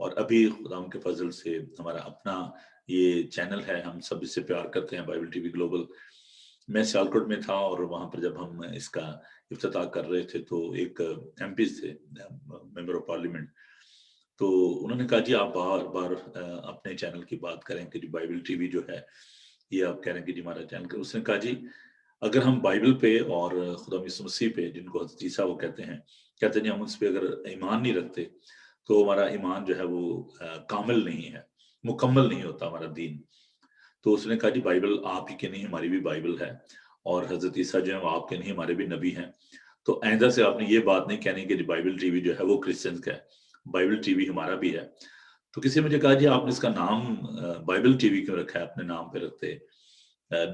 اور ابھی خدا کے فضل سے ہمارا اپنا یہ چینل ہے، ہم سب اس سے پیار کرتے ہیں، بائبل ٹی وی گلوبل۔ میں سیالکوٹ میں تھا اور وہاں پر جب ہم اس کا افتتاح کر رہے تھے تو ایک ایم پی تھے، ممبر آف پارلیمنٹ، تو انہوں نے کہا جی آپ بار بار اپنے چینل کی بات کریں کہ جی بائبل ٹی وی جو ہے یہ آپ کہہ رہے ہیں کہ جی ہمارا چینل، اس نے کہا جی اگر ہم بائبل پہ اور خدا یسوع مسیح پہ، جن کو حضرت عیسیٰ وہ کہتے ہیں جی ہم اس پہ اگر ایمان نہیں رکھتے تو ہمارا ایمان جو ہے وہ کامل نہیں ہے، مکمل نہیں ہوتا ہمارا دین۔ تو اس نے کہا جی بائبل آپ ہی کے نہیں ہماری بھی بائبل ہے، اور حضرت عیسیٰ جو ہے وہ آپ کے نہیں ہمارے بھی نبی ہیں، تو آئندہ سے آپ نے یہ بات نہیں کہنی کہ جی بائبل ٹی وی جو ہے وہ کرسچن کا ہے، بائبل ٹی وی ہمارا بھی ہے۔ تو کسی نے مجھے کہا جی آپ نے اس کا نام بائبل ٹی وی کیوں رکھا ہے، اپنے نام پہ رکھتے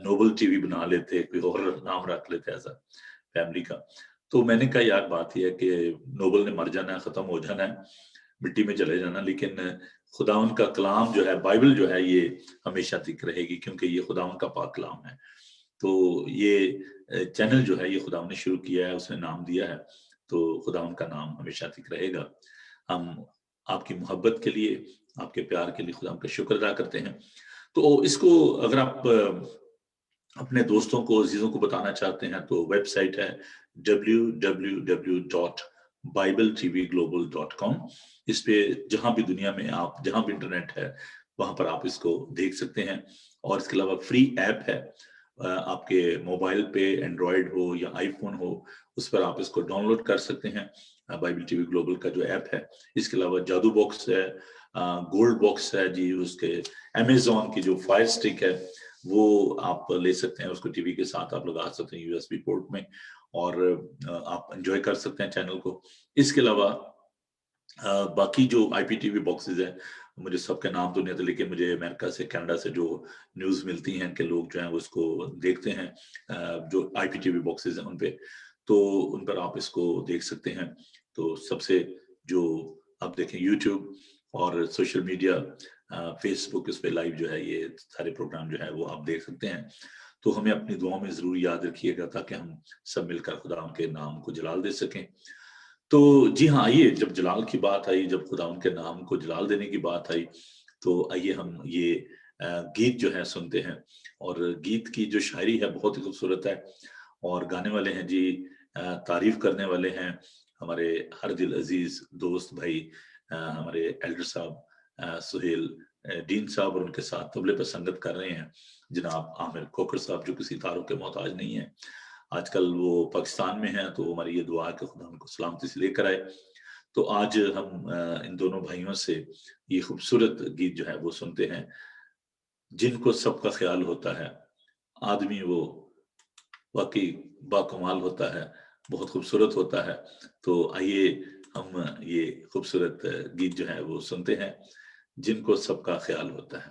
نوبل ٹی وی بنا لیتے، کوئی اور نام رکھ لیتے ایسا فیملی کا۔ تو میں نے کہا یار بات یہ ہے کہ نوبل نے مر جانا ہے، ختم ہو جانا ہے، مٹی میں چلے جانا، لیکن خداوند کا کلام جو ہے، بائبل جو ہے، یہ ہمیشہ تک رہے گی، کیونکہ یہ خداوند کا پاک کلام ہے۔ تو یہ چینل جو ہے یہ خداوند نے شروع کیا ہے، اس نے نام دیا ہے، تو خداوند کا نام ہمیشہ تک رہے گا۔ ہم آپ کی محبت کے لیے، آپ کے پیار کے لیے خداوند کا شکر ادا کرتے ہیں۔ تو اس کو اگر آپ اپنے دوستوں کو، عزیزوں کو بتانا چاہتے ہیں تو ویب سائٹ ہے www.bibletvglobal.com۔ اس پہ جہاں بھی دنیا میں آپ، جہاں بھی انٹرنیٹ ہے وہاں پر آپ اس کو دیکھ سکتے ہیں، اور اس کے علاوہ فری ایپ ہے، آپ کے موبائل پہ اینڈرائڈ ہو یا آئی فون ہو، اس پر آپ اس کو ڈاؤن لوڈ کر سکتے ہیں، بائبل ٹی وی گلوبل کا جو ایپ ہے۔ اس کے علاوہ جادو باکس ہے، گولڈ باکس ہے جی، اس کے امیزون کی جو فائر سٹک ہے وہ آپ لے سکتے ہیں، اس کو ٹی وی کے ساتھ آپ لگا سکتے ہیں USB پورٹ میں، اور آپ انجوائے کر سکتے ہیں چینل کو۔ اس کے علاوہ باقی جو IPTV باکسز ہیں، مجھے سب کے نام تو نہیں آتے، لیکن مجھے امریکہ سے، کینیڈا سے جو نیوز ملتی ہیں کہ لوگ جو ہیں وہ اس کو دیکھتے ہیں، جو IPTV باکسز ہیں ان پہ، تو ان پر آپ اس کو دیکھ سکتے ہیں۔ تو سب سے جو آپ دیکھیں یوٹیوب اور سوشل میڈیا، فیس بک، اس پہ لائیو جو ہے یہ سارے پروگرام جو ہے وہ آپ دیکھ سکتے ہیں۔ تو ہمیں اپنی دعاؤں میں ضرور یاد رکھیے گا تاکہ ہم سب مل کر خدا ان کے نام کو جلال دے سکیں۔ تو جی ہاں، آئیے، جب جلال کی بات آئی، جب خدا ان کے نام کو جلال دینے کی بات آئی، تو آئیے ہم یہ گیت جو ہے سنتے ہیں، اور گیت کی جو شاعری ہے بہت ہی خوبصورت ہے، اور گانے والے ہیں جی، تعریف کرنے والے ہیں ہمارے ہر دل عزیز دوست بھائی، ہمارے ایلڈر صاحب سہیل ڈین صاحب، اور ان کے ساتھ طبلے پر سنگت کر رہے ہیں جناب عامر کھوکھر صاحب، جو کسی تعارف کے محتاج نہیں ہیں، آج کل وہ پاکستان میں ہیں، تو ہماری یہ دعا ہے کہ خدا ان کو سلامتی سے لے کر آئے۔ تو آج ہم ان دونوں بھائیوں سے یہ خوبصورت گیت جو ہے وہ سنتے ہیں، جن کو سب کا خیال ہوتا ہے، آدمی وہ واقعی باکمال ہوتا ہے، بہت خوبصورت ہوتا ہے۔ تو آئیے ہم یہ خوبصورت گیت جو ہے وہ سنتے ہیں، جن کو سب کا خیال ہوتا ہے۔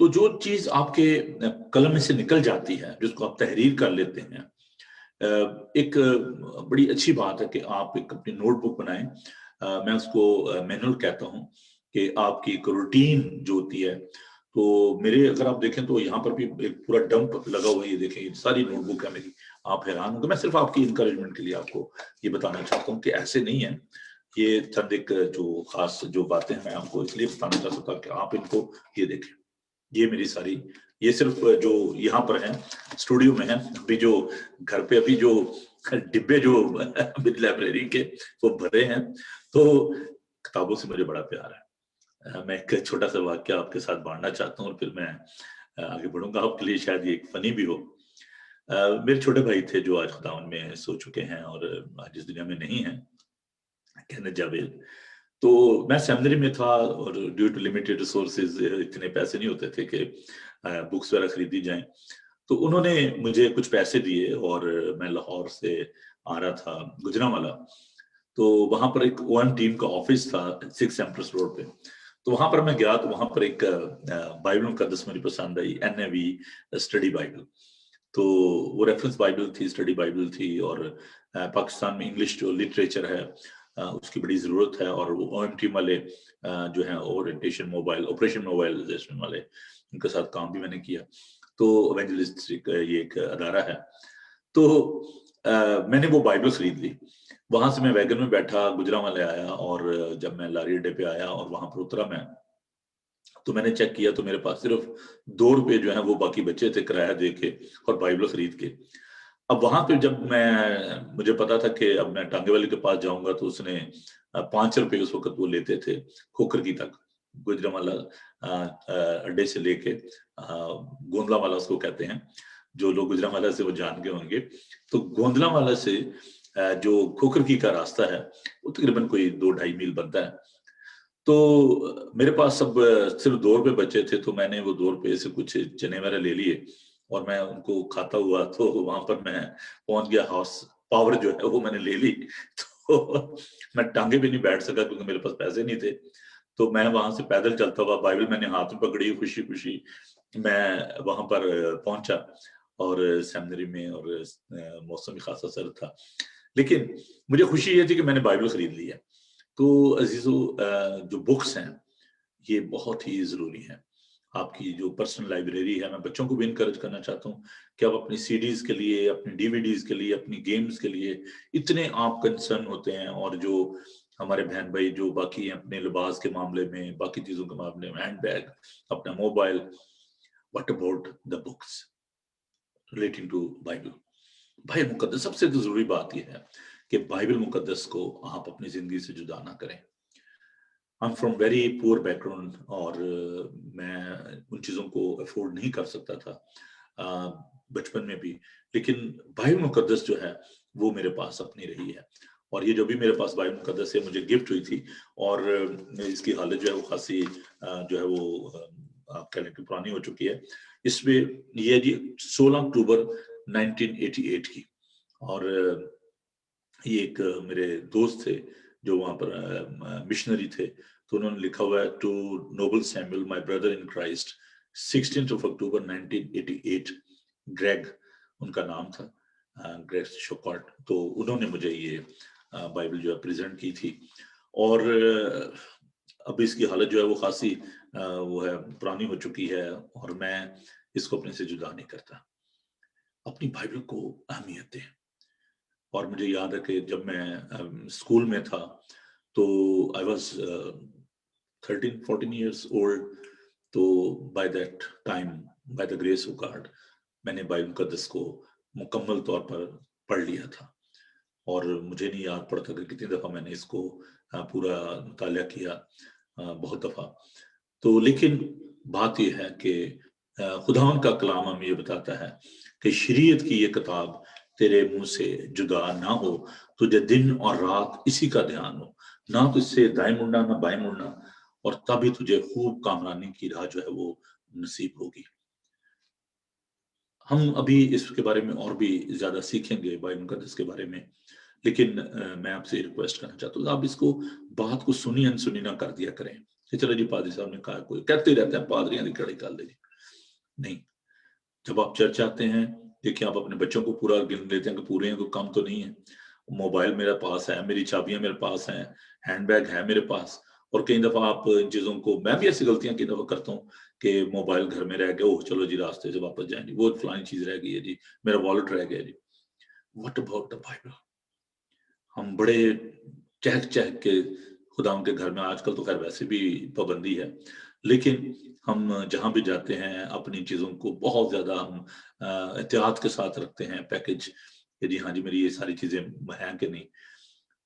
تو جو چیز آپ کے قلم میں سے نکل جاتی ہے، جس کو آپ تحریر کر لیتے ہیں، ایک بڑی اچھی بات ہے کہ آپ ایک اپنی نوٹ بک بنائیں. میں اس کو مینول کہتا ہوں کہ آپ کی ایک روٹین جو ہوتی ہے. تو میرے اگر آپ دیکھیں تو یہاں پر بھی ایک پورا ڈمپ لگا ہوا ہے، یہ دیکھیں یہ ساری نوٹ بک ہے میری. آپ حیران ہوں گے. میں صرف آپ کی انکریجمنٹ کے لیے آپ کو یہ بتانا چاہتا ہوں کہ ایسے نہیں ہے. یہ چند ایک جو خاص جو باتیں میں آپ کو اس لیے بتانا چاہتا ہوں کہ آپ ان کو یہ دیکھیں. یہ میری ساری، یہ صرف جو یہاں پر ہیں اسٹوڈیو میں ہیں. ابھی جو گھر پہ ابھی جو ڈبے جو لائبریری کے وہ بھرے ہیں. تو کتابوں سے مجھے بڑا پیار ہے. میں ایک چھوٹا سا واقعہ آپ کے ساتھ بانٹنا چاہتا ہوں اور پھر میں آگے بڑھوں گا. آپ کے لیے شاید یہ ایک فنی بھی ہو. میرے چھوٹے بھائی تھے جو آج خداوند میں سو چکے ہیں اور آج اس دنیا میں نہیں ہیں، کینت جاوید. تو میں سیمنری میں تھا اور ڈیو ٹو لمیٹڈ ریسورسز اتنے پیسے نہیں ہوتے تھے کہ بکس وغیرہ خریدی جائیں. تو انہوں نے مجھے کچھ پیسے دیے اور میں لاہور سے آ رہا تھا گجرانوالہ. تو وہاں پر ایک او ایم ٹیم کا آفس تھا 6 ایمپریس روڈ پہ. تو وہاں پر میں گیا تو وہاں پر ایک بائبل مقدس مجھے پسند آئی، NIV اسٹڈی بائبل. تو وہ ریفرنس بائبل تھی، اسٹڈی بائبل تھی. اور پاکستان میں انگلش جو لٹریچر ہے اس کی بڑی ضرورت ہے. اور وہ او ایم ٹیم والے جو ہیں اورینٹیشن موبائل آپریشن موبائلائزیشن والے، ان کے ساتھ کام بھی میں نے کیا. تو ایونجلسٹ یہ ایک ادارہ ہے. تو میں نے وہ بائبل خرید لی. وہاں سے میں ویگن میں بیٹھا گجرانوالے آیا. اور جب میں لاری اڈے پہ آیا اور وہاں پر اترا میں، تو میں نے چیک کیا تو میرے پاس صرف 2 روپے جو ہیں وہ باقی بچے تھے کرایہ دے کے اور بائبل خرید کے. اب وہاں پہ جب مجھے پتا تھا کہ اب میں ٹانگے والے کے پاس جاؤں گا تو اس نے 5 روپے اس وقت وہ لیتے تھے کھوکر کی تک، گجرانوالہ اڈے سے لے کے گوندلا والا اس کو کہتے ہیں. جو لوگ گجرانوالہ سے وہ جان گئے ہوں گے. تو گوندلا والا سے جو کھوکر کی کا راستہ ہے وہ تقریباً کوئی 2-2.5 میل بنتا ہے. تو میرے پاس سب صرف 2 روپے بچے تھے. تو میں نے وہ 2 روپے سے کچھ چنے وغیرہ لے لیے اور میں ان کو کھاتا ہوا. تو وہاں پر میں پہنچ گیا. ہاؤس پاور جو ہے وہ میں نے لے لی. تو میں ٹانگے بھی نہیں بیٹھ سکا کیونکہ میرے پاس پیسے نہیں تھے. تو میں وہاں سے پیدل چلتا ہوا، بائبل میں نے ہاتھ میں پکڑی، خوشی خوشی میں وہاں پر پہنچا. اور سیمنری میں اور موسم بھی خاصا سرد تھا، لیکن مجھے خوشی یہ تھی کہ میں نے بائبل خرید لی ہے. تو عزیزو، جو بکس ہیں یہ بہت ہی ضروری ہیں. آپ کی جو پرسنل لائبریری ہے، میں بچوں کو بھی انکریج کرنا چاہتا ہوں کہ آپ اپنی CDs کے لیے، اپنی DVDs کے لیے، اپنی گیمز کے لیے اتنے آپ کنسرن ہوتے ہیں. اور جو ہمارے بہن بھائی جو باقی ہیں اپنے لباس کے معاملے میں، باقی چیزوں کے معاملے میں، ہینڈ بیگ، اپنا mobile, what about the books relating to Bible? Bible مقدس سب سے ضروری بات یہ ہے کہ بائبل مقدس کو آپ اپنی زندگی سے جدا نہ کریں. I'm from very poor background اور میں ان چیزوں کو افورڈ نہیں کر سکتا تھا بچپن میں بھی. لیکن بائبل مقدس جو ہے وہ میرے پاس اپنی رہی ہے. اور یہ جو بھی میرے پاس بائبل مقدس ہے مجھے گفٹ ہوئی تھی. اور اس کی حالت جو ہے وہ خاصی جو ہے وہ آپ کہہ لیں کہ پرانی ہو چکی ہے. اس میں یہ جی 16 اکتوبر 1988 کی. اور یہ ایک میرے دوست تھے جو وہاں پر مشنری تھے. تو انہوں نے لکھا ہوا ہے to noble Samuel my brother in Christ 16 October 1988. Greg ان کا نام تھا، گریگ شوکارٹ. تو انہوں نے مجھے یہ بائبل جو ہے پریزنٹ کی تھی. اور اب اس کی حالت جو ہے وہ خاصی وہ ہے پرانی ہو چکی ہے اور میں اس کو اپنے سے جدا نہیں کرتا. اپنی بائبل کو اہمیت دیں. اور مجھے یاد ہے کہ جب میں اسکول میں تھا تو I was 13-14 years old. تو by that time, by the grace of God, میں نے بائبل مقدس کو مکمل طور پر پڑھ لیا تھا. اور مجھے نہیں یاد پڑتا کہ کتنی دفعہ میں نے اس کو پورا مطالعہ کیا، بہت دفعہ. تو لیکن بات یہ ہے کہ خداوند کا کلام ہمیں یہ بتاتا ہے کہ شریعت کی یہ کتاب تیرے منہ سے جدا نہ ہو، تجھے دن اور رات اسی کا دھیان ہو، نہ تو اس سے دائیں مڑنا نہ بائیں مڑنا، اور تبھی تجھے خوب کامرانی کی راہ جو ہے وہ نصیب ہوگی. ہم ابھی اس کے بارے میں اور بھی زیادہ سیکھیں گے بائبل مقدس کے بارے میں. لیکن میں آپ سے ریکویسٹ کرنا چاہتا ہوں آپ اس کو بات کو سنی انسنی نہ کر دیا کریں کہ چلو جی پادری صاحب نے کہا، کوئی کہتے رہتے ہیں پادریاں دی کڑی کر دے جی. نہیں. جب آپ چرچ آتے ہیں، دیکھیں آپ اپنے بچوں کو پورا گن لیتے ہیں کہ پورے ہیں، کوئی کم تو نہیں ہے. موبائل میرے پاس ہے، میری چابیاں میرے پاس ہیں، ہینڈ بیگ ہے میرے پاس. اور کئی دفعہ آپ ان چیزوں کو، میں بھی ایسی غلطیاں کئی دفعہ کرتا ہوں کہ موبائل گھر میں رہ گیا، اوہ چلو جی راستے سے واپس جائیں جی، وہ فلانی چیز رہ گئی ہے جی، میرا والٹ رہ گیا جی. What about the Bible? ہم بڑے چہک چہک کے خدا ان کے گھر میں، آج کل تو خیر ویسے بھی پابندی ہے، لیکن ہم جہاں بھی جاتے ہیں اپنی چیزوں کو بہت زیادہ ہم احتیاط کے ساتھ رکھتے ہیں پیکج کہ جی ہاں جی میری یہ ساری چیزیں ہیں کہ نہیں.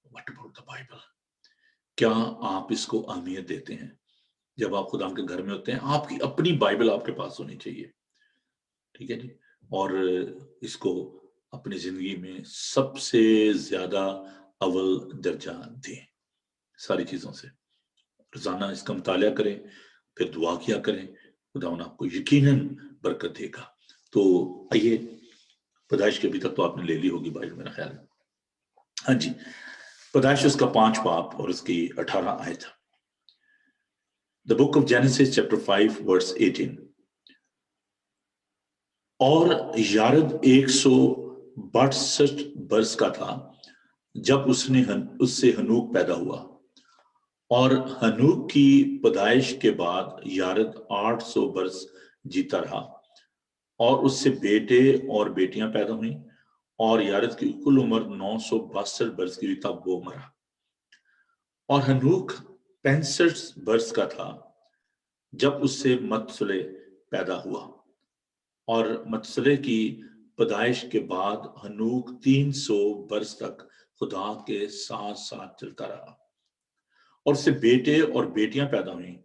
What about the Bible? کیا آپ اس کو اہمیت دیتے ہیں؟ جب آپ خدا کے گھر میں ہوتے ہیں، آپ کی اپنی بائبل آپ کے پاس ہونی چاہیے. ٹھیک ہے جی. اور اس کو اپنی زندگی میں سب سے زیادہ اول درجہ دیں ساری چیزوں سے. روزانہ اس کا مطالعہ کریں، پھر دعا کیا کریں، خدا آپ کو یقیناً برکت دے گا. تو آئیے، پیدائش کے ابھی تک تو آپ نے لے لی ہوگی بائبل میرا خیال ہے. ہاں جی، پیدائش اس کا 5 باب اور اس کی 18 آیت. The book of Genesis chapter 5 verse 18. اور یارد 162 برس کا تھا جب اس سے ہنوک پیدا ہوا، اور ہنوک کی پیدائش کے بعد یارد 800 برس جیتا رہا، اور اس سے بیٹے اور بیٹیاں پیدا ہوئیں، اور یارد کی کل عمر 962 برس کی ہوئی تب وہ مرا. اور ہنوک 65 برس کا تھا جب اس سے متسلے پیدا ہوا، اور متسلے کی پیدائش کے بعد ہنوک 300 برس تک خدا کے ساتھ ساتھ چلتا رہا، اور اس سے بیٹے اور بیٹیاں پیدا ہوئیں،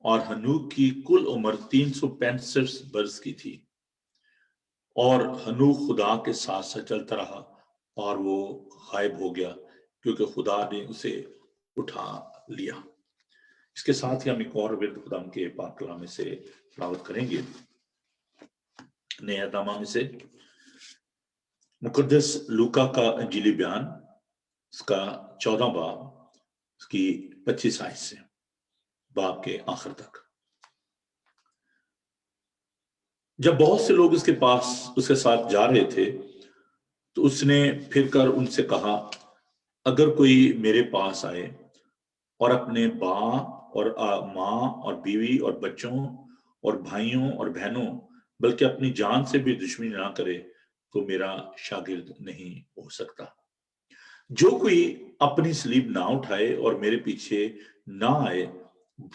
اور ہنوک کی کل عمر 365 برس کی تھی. اور ہنوک خدا کے ساتھ ساتھ چلتا رہا اور وہ غائب ہو گیا کیونکہ خدا نے اسے اٹھا لیا. اس کے ساتھ ہی ہم ایک اور ورد خدا کے پاک کلام میں سے تلاوت کریں گے. نئے اہدامہ میں سے مقدس لوکا کا انجیلی بیان، اس کا 14 باب، اس کی 25 آیت سے باب کے آخر تک. جب بہت سے لوگ اس کے ساتھ جا رہے تھے تو اس نے پھر کر ان سے کہا، اگر کوئی میرے پاس آئے اور اپنے باپ اور ماں اور بیوی اور بچوں اور بھائیوں اور بہنوں بلکہ اپنی جان سے بھی دشمنی نہ کرے تو میرا شاگرد نہیں ہو سکتا. جو کوئی اپنی صلیب نہ اٹھائے اور میرے پیچھے نہ آئے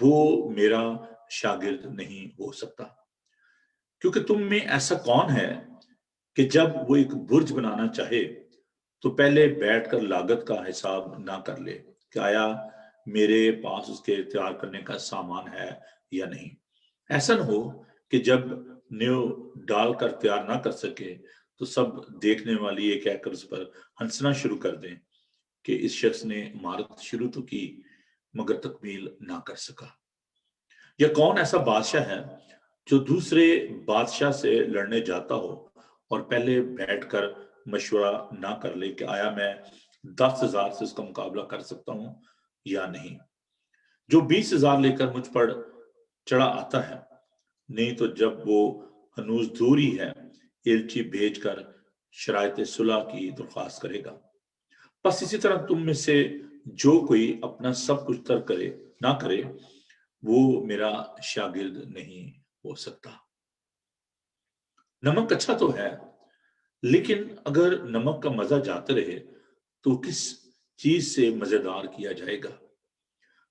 وہ میرا شاگرد نہیں ہو سکتا. کیونکہ تم میں ایسا کون ہے کہ جب وہ ایک برج بنانا چاہے تو پہلے بیٹھ کر لاگت کا حساب نہ کر لے کہ آیا میرے پاس اس کے تیار کرنے کا سامان ہے یا نہیں. ایسا نہ ہو کہ جب نیو ڈال کر تیار نہ کر سکے تو سب دیکھنے والی یہ کہہ کر اس پر ہنسنا شروع کر دیں کہ اس شخص نے عمارت شروع تو کی مگر تکمیل نہ کر سکا. یا کون ایسا بادشاہ ہے جو دوسرے بادشاہ سے لڑنے جاتا ہو اور پہلے بیٹھ کر مشورہ نہ کر لے کہ آیا میں 10,000 سے اس کا مقابلہ کر سکتا ہوں یا نہیں. جو 20,000 لے کر مجھ پر چڑھا آتا ہے، نہیں تو جب وہ ہنوز دور ہی ہے ایلچی بھیج کر شرائط صلح کی درخواست کرے گا. بس اسی طرح تم میں سے جو کوئی اپنا سب کچھ ترک کرے نہ کرے وہ میرا شاگرد نہیں ہو سکتا. نمک اچھا تو ہے، لیکن اگر نمک کا مزہ جاتا رہے تو کس چیز سے مزیدار کیا جائے گا؟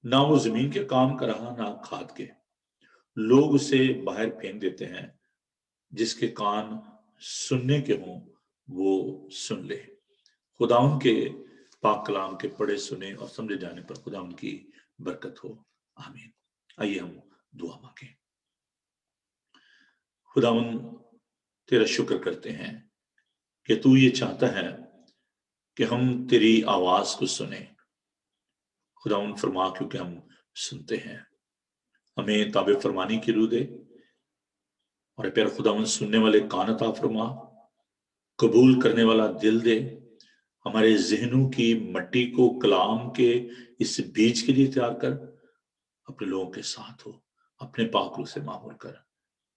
نہ وہ زمین کے کام کا رہا نہ کھاد کے. لوگ اسے باہر پھینک دیتے ہیں. جس کے کان سننے کے ہوں وہ سن لے. خدا ان کے پاک کلام کے پڑھے سنے اور سمجھے جانے پر خدا ان کی برکت ہو. آمین. آئیے ہم دعا مانگیں. خداوند تیرا شکر کرتے ہیں کہ تو یہ چاہتا ہے کہ ہم تیری آواز کو سنیں. خداوند فرما کیونکہ ہم سنتے ہیں، ہمیں تابع فرمانی کی روح دے، اور پھر خداوند سننے والے کان عطا فرما، قبول کرنے والا دل دے. ہمارے ذہنوں کی مٹی کو کلام کے اس بیج کے لیے تیار کر، اپنے لوگوں کے ساتھ ہو، اپنے پاک روح سے معمور کر.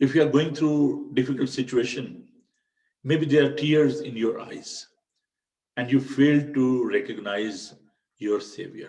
if you are going through difficult situation, maybe there are tears in your eyes and you fail to recognize your savior.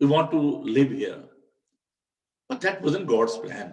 we want to live here, but that wasn't God's plan.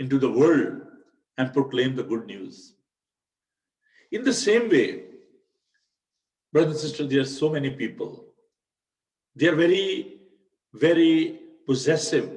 into the world and proclaim the good news. In the same way, brothers and sisters, there are so many people, they are very possessive.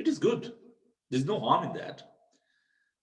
It is good. There is no harm in that.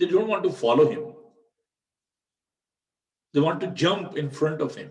they don't want to follow him, they want to jump in front of him.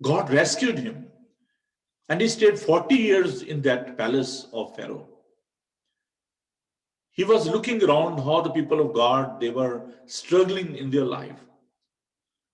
God rescued him and he stayed 40 years in that palace of Pharaoh. He was looking around how the people of God, they were struggling in their life.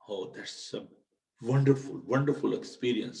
Oh, that's a wonderful, wonderful experience.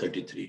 33।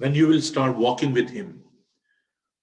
when you will start walking with him,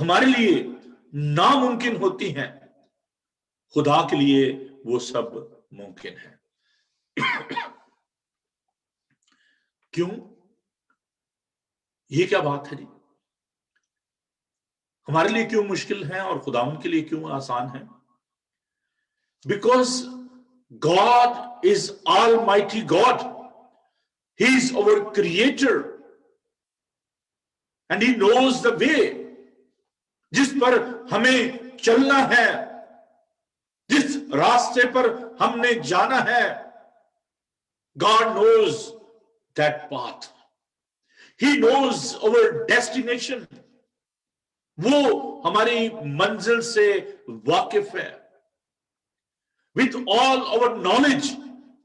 ہمارے لیے ناممکن ہوتی ہیں خدا کے لیے وہ سب ممکن ہے. کیوں؟ یہ کیا بات ہے جی؟ ہمارے لیے کیوں مشکل ہے اور خداوند کے لیے کیوں آسان ہے؟ Because God is Almighty God. He is our creator. And He knows the way. جس پر ہمیں چلنا ہے، جس راستے پر ہم نے جانا ہے، God knows that path. He knows our destination. وہ ہماری منزل سے واقف ہے. With all our knowledge,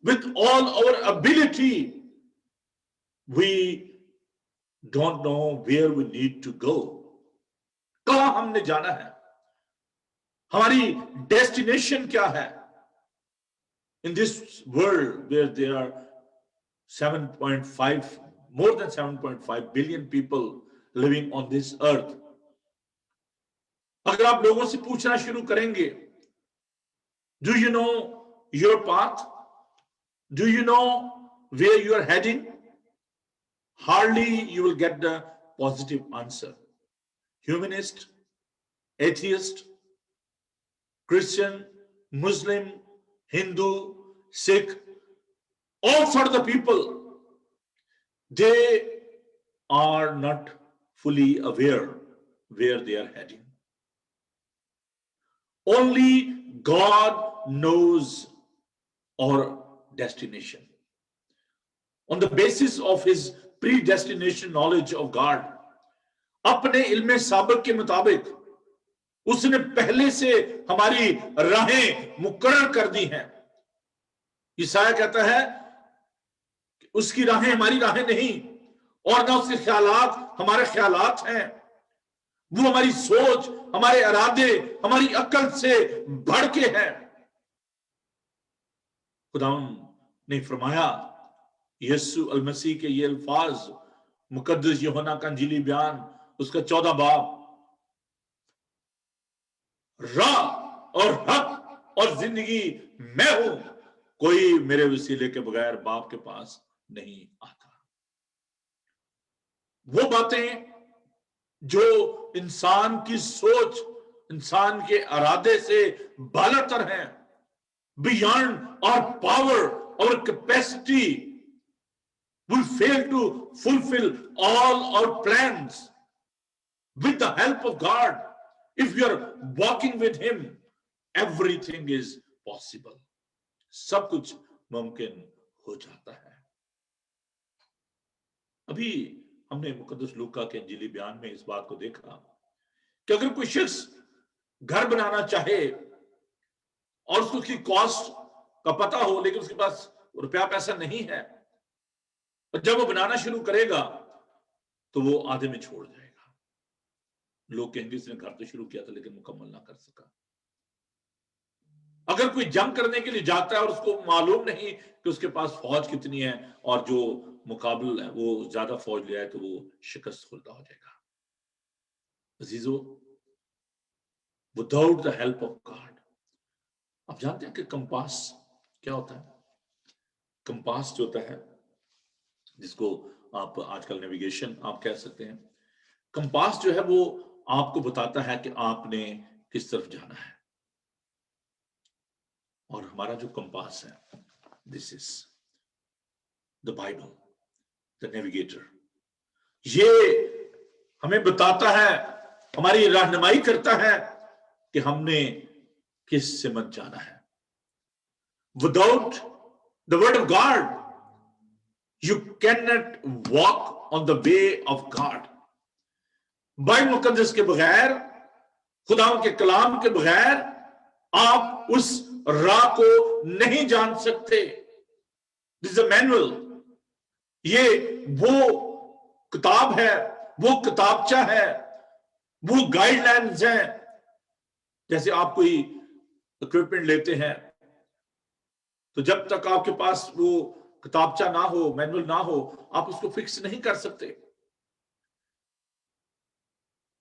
with all our ability, we don't know where we need to go. کہاں ہم نے جانا ہے، ہماری ڈیسٹینیشن کیا ہے. In this world where there are 7.5, more than 7.5 billion people living on this earth. اگر آپ لوگوں سے پوچھنا شروع کریں گے Do you know your path? Do you know where you are heading? Hardly you will get the positive answer. Humanist, atheist, Christian, Muslim, Hindu, Sikh, all sorts of people, they are not fully aware where they are heading. Only God knows our destination. On the basis of His predestination knowledge of God, اپنے علم سابق کے مطابق اس نے پہلے سے ہماری راہیں مقرر کر دی ہیں. عیسیٰ کہتا ہے کہ اس کی راہیں ہماری راہیں نہیں اور نہ اس کے خیالات ہمارے خیالات ہیں. وہ ہماری سوچ، ہمارے ارادے، ہماری عقل سے بڑھ کے ہے. خداوند نے فرمایا، یسوع المسیح کے یہ الفاظ مقدس یوحنا کا انجیلی بیان اس کا 14 باب، راہ اور حق اور زندگی میں ہوں، کوئی میرے وسیلے کے بغیر باپ کے پاس نہیں آتا. وہ باتیں جو انسان کی سوچ، انسان کے ارادے سے بالا تر ہیں، beyond our power, our capacity, we fail to fulfill all our plans. With the help of God, if you are walking with Him, everything is possible. سب کچھ ممکن ہو جاتا ہے. ابھی ہم نے مقدس لوکا کے انجیلی بیان میں اس بات کو دیکھا کہ اگر کوئی شخص گھر بنانا چاہے اور اس کو اس کی کاسٹ کا پتہ ہو لیکن اس کے پاس روپیہ پیسہ نہیں ہے، اور جب وہ بنانا شروع کرے گا تو وہ آدھے میں چھوڑ جائے گا. لوگ کہیں گے اس نے گھر تو شروع کیا تھا لیکن مکمل نہ کر سکا. اگر کوئی جنگ کرنے کے لیے جاتا ہے اور اس کو معلوم نہیں کہ اس کے پاس فوج کتنی ہے اور جو مقابل ہے وہ زیادہ فوج لے آئے تو وہ شکست خوردہ ہو جائے گا. عزیزو، without the help of God. آپ جانتے ہیں کہ کمپاس کیا ہوتا ہے؟ کمپاس جو ہوتا ہے، جس کو آپ آج کل نیویگیشن آپ کہہ سکتے ہیں، کمپاس جو ہے وہ آپ کو بتاتا ہے کہ آپ نے کس طرف جانا ہے. اور ہمارا جو کمپاس ہے، دس از دا بائبل، دا نیویگیٹر. یہ ہمیں بتاتا ہے، ہماری رہنمائی کرتا ہے کہ ہم نے کس سمت جانا ہے. Without the word of God, you cannot walk on the way of God. Bible مقدس کے بغیر، خدا کے کلام کے بغیر آپ اس راہ کو نہیں جان سکتے. This is a manual. یہ وہ کتاب ہے، وہ کتابچہ ہے، وہ گائیڈ لائنز ہیں. جیسے آپ کوئی اکوپمنٹ لیتے ہیں تو جب تک آپ کے پاس وہ کتابچہ نہ ہو، مینول نہ ہو، آپ اس کو فکس نہیں کر سکتے.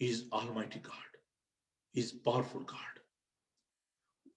He is Almighty God, He is powerful God।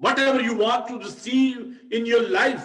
Whatever you want to receive in your life,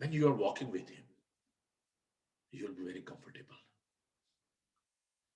when you are walking with him, you will be very comfortable.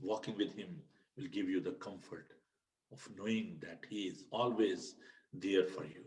Walking with him will give you the comfort of knowing that he is always there for you.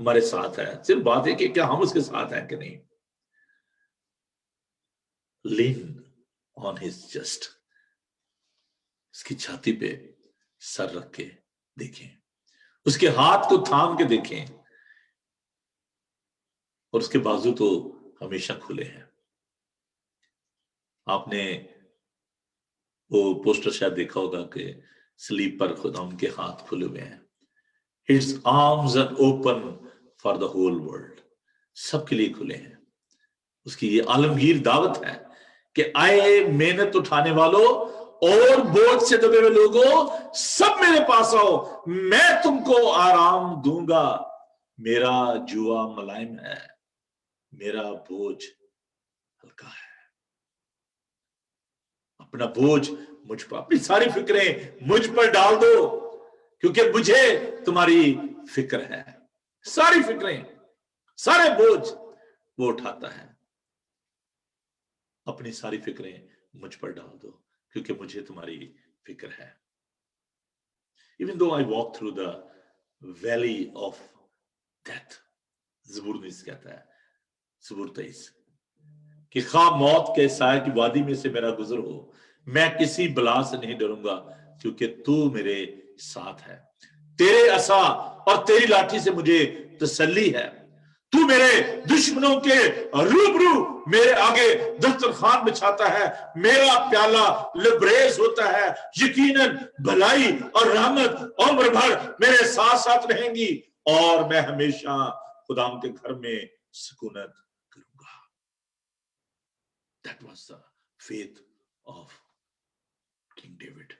ہمارے ساتھ ہے. صرف بات ہے کہ کیا ہم اس کے ساتھ ہیں کہ نہیں. lean on his chest, اس کی چھاتی پہ سر رکھ کے دیکھیں, اس کے ہاتھ کو تھام کے دیکھیں, اور اس کے بازو تو ہمیشہ کھلے ہیں. آپ نے وہ پوسٹر شاید دیکھا ہوگا کہ سلیپ پر خدا ان کے ہاتھ کھلے ہوئے ہیں. His arms are open for the whole world. سب کے لیے کھلے ہیں. اس کی یہ عالمگیر دعوت ہے کہ آئے محنت اٹھانے والوں اور بوجھ سے دبے ہوئے لوگوں, سب میرے پاس آؤ, میں تم کو آرام دوں گا. میرا جوا ملائم ہے, میرا بوجھ ہلکا ہے. اپنا بوجھ مجھ پر, اپنی ساری فکریں مجھ پر ڈال دو, کیونکہ مجھے تمہاری فکر ہے. ساری فکریں, سارے بوجھ وہ اٹھاتا ہے. اپنی ساری فکریں مجھ پر ڈال دو, کیونکہ مجھے تمہاری فکر ہے. Even though I walk through the valley of death, زبور 19 کہتا ہے, زبور 23, کہ خواہ موت کے سائے کی وادی میں سے میرا گزر ہو, میں کسی بلا سے نہیں ڈروں گا, کیونکہ تو میرے ساتھ ہے. تیرے عصا اور تیری لاٹھی سے مجھے تسلی ہے. تو میرے دشمنوں کے روبرو میرے آگے دسترخوان بچھاتا ہے. میرا پیالہ لبریز ہوتا ہے. یقیناً بھلائی اور رحمت عمر بھر میرے ساتھ ساتھ رہیں گی, اور میں ہمیشہ خداوند کے گھر میں سکونت کروں گا. That was the faith of King David.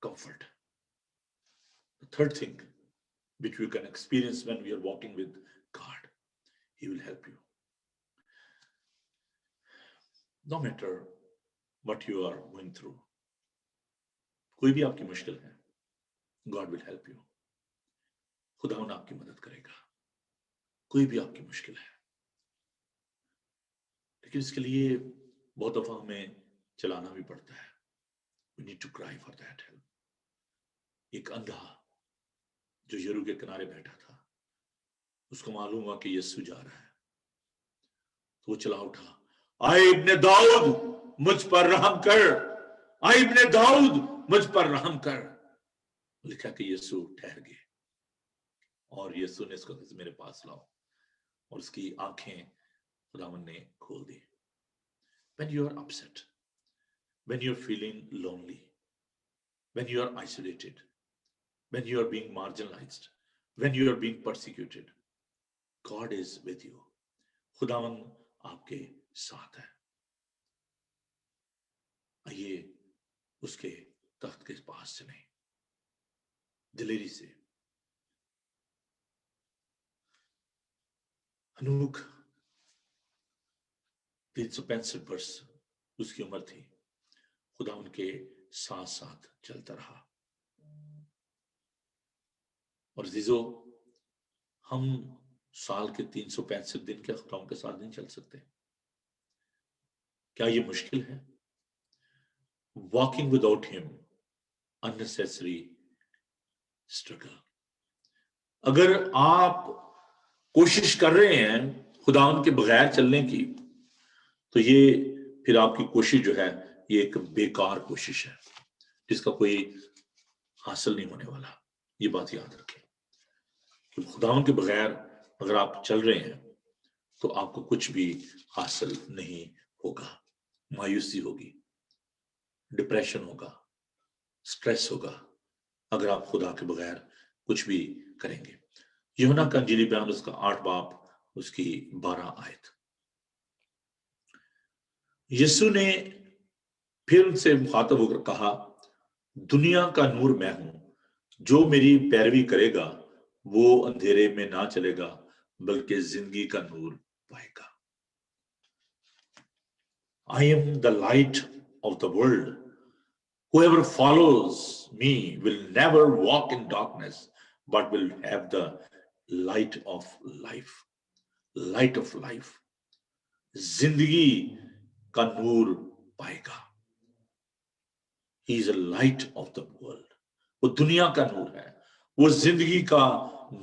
Comfort. The third thing which we can experience when we are walking with God, He will help you. No matter what you are going through, کوئی بھی آپ کی مشکل ہے, God will help you. خداوند آپ کی مدد کرے گا. کوئی بھی آپ کی مشکل ہے, لیکن اس کے لیے بہت دفعہ ہمیں چلانا بھی پڑتا ہے. We need to cry for that help. ایک اندھا جو یرو کے کنارے بیٹھا تھا, اس کو معلوم ہوا کہ یسو جا رہا ہے, تو وہ چلا اٹھا, آئے ابن داؤد مجھ پر رحم کر, آئے ابن داؤد مجھ پر رحم کر. لکھا کہ یسو ٹھہر گئے, اور یسو نے اس کو میرے پاس لاؤ, اور اس کی آنکھیں خداوند نے کھول دی. When you are upset, when you are feeling lonely, when you are isolated, when you are being marginalized, when you are being persecuted, God is with you. خداوند آپ کے ساتھ ہے. آئیے اس کے تخت کے پاس چلیں دلیری سے. ہنوک 365 برس اس کی عمر تھی, خدا ان کے ساتھ ساتھ چلتا رہا. اور عزیزو, ہم سال کے 365 دن کے خداوند کے ساتھ نہیں چل سکتے. کیا یہ مشکل ہے؟ Walking without him, unnecessary struggle. اگر آپ کوشش کر رہے ہیں خداوند کے بغیر چلنے کی, تو یہ پھر آپ کی کوشش جو ہے یہ ایک بیکار کوشش ہے جس کا کوئی حاصل نہیں ہونے والا. یہ بات یاد رکھیں. خداوند کے بغیر اگر آپ چل رہے ہیں تو آپ کو کچھ بھی حاصل نہیں ہوگا. مایوسی ہوگی, ڈپریشن ہوگا, سٹریس ہوگا, اگر آپ خدا کے بغیر کچھ بھی کریں گے. یوحنا کا انجیلی بیان اس کا 8 باب اس کی 12 آیت. یسوع نے پھر ان سے مخاطب ہو کر کہا, دنیا کا نور میں ہوں, جو میری پیروی کرے گا وہ اندھیرے میں نہ چلے گا بلکہ زندگی کا نور پائے گا. I am the light of the world. Whoever follows me will never walk in darkness, but will have the light of life. Light of life. زندگی کا نور پائے گا. He is a light of the world. وہ دنیا کا نور ہے, وہ زندگی کا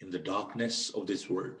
in the darkness of this world.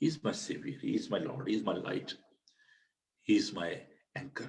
He is my savior, he is my Lord, he is my light, he is my anchor.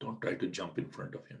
Don't try to jump in front of him.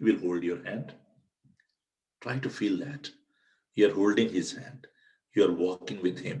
he will hold your hand. Try to feel that you are holding his hand, you are walking with him.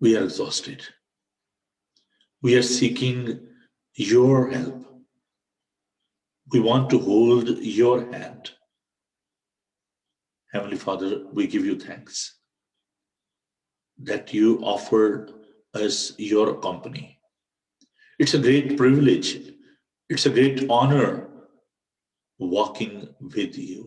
We are exhausted. We are seeking your help. We want to hold your hand. Heavenly Father, we give you thanks that you offered us your company. It's a great privilege. It's a great honor walking with you.